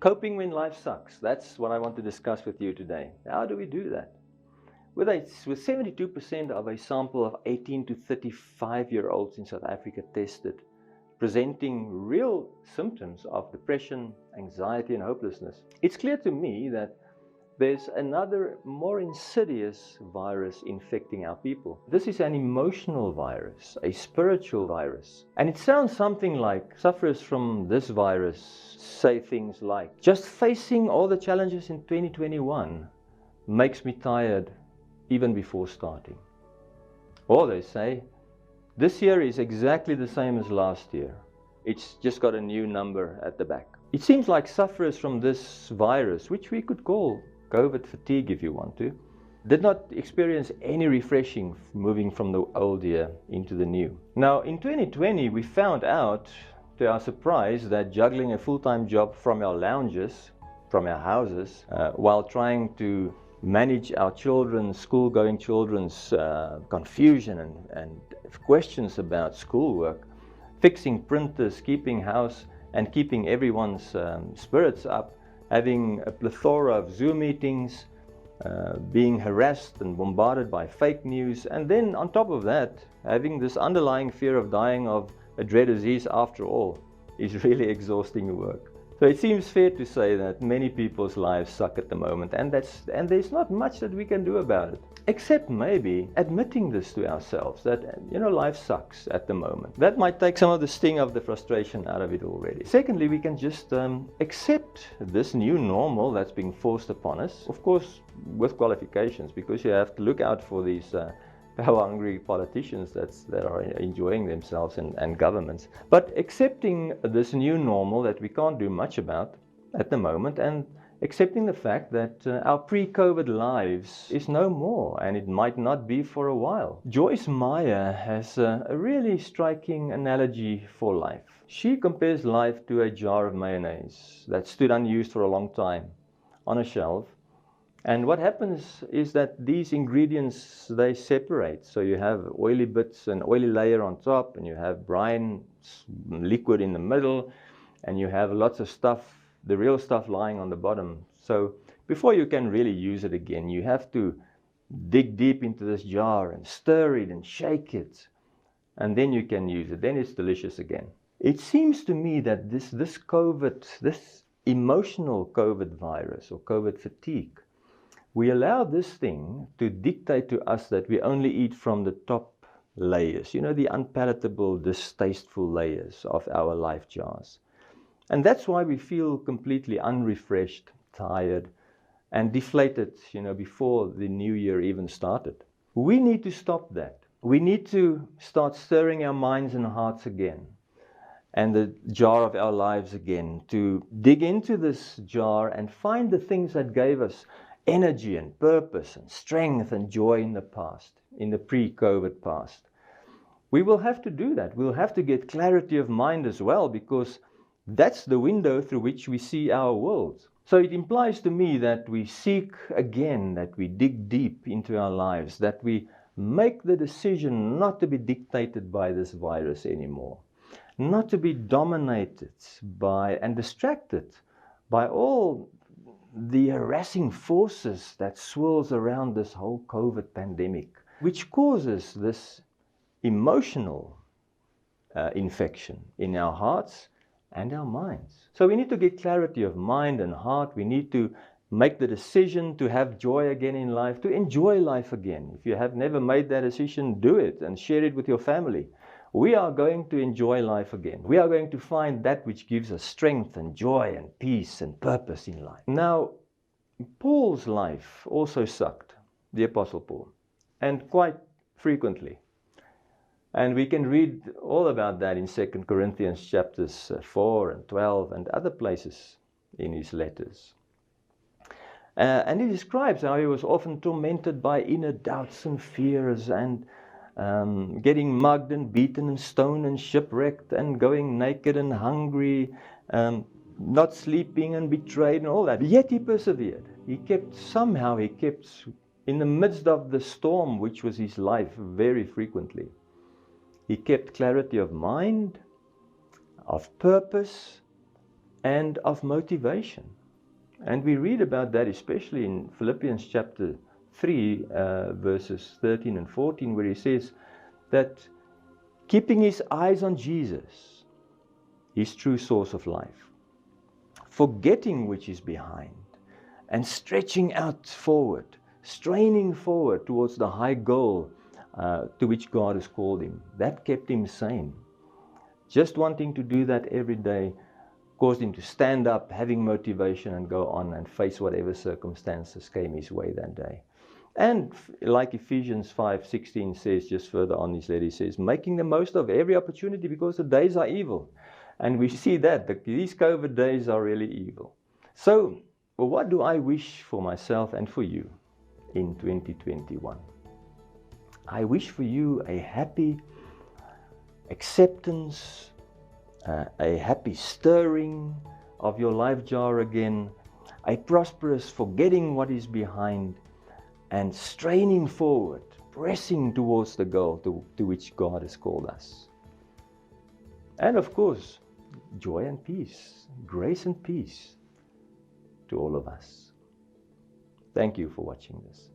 Coping when life sucks. That's what I want to discuss with you today. How do we do that? With 72% of a sample of 18 to 35-year-olds in South Africa tested, presenting real symptoms of depression, anxiety, and hopelessness, it's clear to me that there's another more insidious virus infecting our people. This is an emotional virus, a spiritual virus. And it sounds something like sufferers from this virus say things like, just facing all the challenges in 2021 makes me tired even before starting. Or they say, this year is exactly the same as last year. It's just got a new number at the back. It seems like sufferers from this virus, which we could call COVID fatigue if you want to, did not experience any refreshing moving from the old year into the new. Now in 2020 we found out to our surprise that juggling a full-time job from our lounges, from our houses, while trying to manage our children's, school-going children's confusion and questions about schoolwork, fixing printers, keeping house and keeping everyone's spirits up, having a plethora of Zoom meetings, being harassed and bombarded by fake news, and then on top of that, having this underlying fear of dying of a dread disease after all, is really exhausting work. So it seems fair to say that many people's lives suck at the moment, and there's not much that we can do about it. Except maybe admitting this to ourselves, that, life sucks at the moment. That might take some of the sting of the frustration out of it already. Secondly, we can just accept this new normal that's being forced upon us, of course with qualifications, because you have to look out for these power-hungry politicians that are enjoying themselves and governments. But accepting this new normal that we can't do much about at the moment, and accepting the fact that our pre-COVID lives is no more, and it might not be for a while. Joyce Meyer has a really striking analogy for life. She compares life to a jar of mayonnaise that stood unused for a long time on a shelf. And what happens is that these ingredients, they separate. So you have oily bits, an oily layer on top, and you have brine liquid in the middle, and you have lots of stuff, the real stuff, lying on the bottom. So before you can really use it again, you have to dig deep into this jar and stir it and shake it, and then you can use it. Then it's delicious again. It seems to me that this emotional COVID virus or COVID fatigue, we allow this thing to dictate to us that we only eat from the top layers, the unpalatable, distasteful layers of our life jars. And that's why we feel completely unrefreshed, tired, and deflated, before the new year even started. We need to stop that. We need to start stirring our minds and hearts again, and the jar of our lives again, to dig into this jar and find the things that gave us energy and purpose and strength and joy in the past, in the pre-COVID past. We will have to do that. We'll have to get clarity of mind as well, because that's the window through which we see our world. So it implies to me that we seek again, that we dig deep into our lives, that we make the decision not to be dictated by this virus anymore, not to be dominated by and distracted by all the harassing forces that swirls around this whole COVID pandemic, which causes this emotional infection in our hearts and our minds. So we need to get clarity of mind and heart. We need to make the decision to have joy again in life, to enjoy life again. If you have never made that decision, do it and share it with your family. We are going to enjoy life again. We are going to find that which gives us strength and joy and peace and purpose in life. Now, Paul's life also sucked, the Apostle Paul, and quite frequently. And we can read all about that in 2 Corinthians chapters 4 and 12 and other places in his letters. And he describes how he was often tormented by inner doubts and fears, and getting mugged and beaten and stoned and shipwrecked and going naked and hungry, not sleeping and betrayed and all that. Yet he persevered. He kept in the midst of the storm, which was his life very frequently, he kept clarity of mind, of purpose, and of motivation. And we read about that especially in Philippians chapter 3, verses 13 and 14, where he says that keeping his eyes on Jesus, his true source of life, forgetting which is behind, and stretching out forward, straining forward towards the high goal to which God has called him. That kept him sane. Just wanting to do that every day caused him to stand up, having motivation, and go on and face whatever circumstances came his way that day. And like Ephesians 5:16 says, just further on his letter, he says, making the most of every opportunity because the days are evil. And we see that these COVID days are really evil. So, what do I wish for myself and for you in 2021? I wish for you a happy acceptance, a happy stirring of your life jar again, a prosperous forgetting what is behind, and straining forward, pressing towards the goal to which God has called us. And of course, joy and peace, grace and peace to all of us. Thank you for watching this.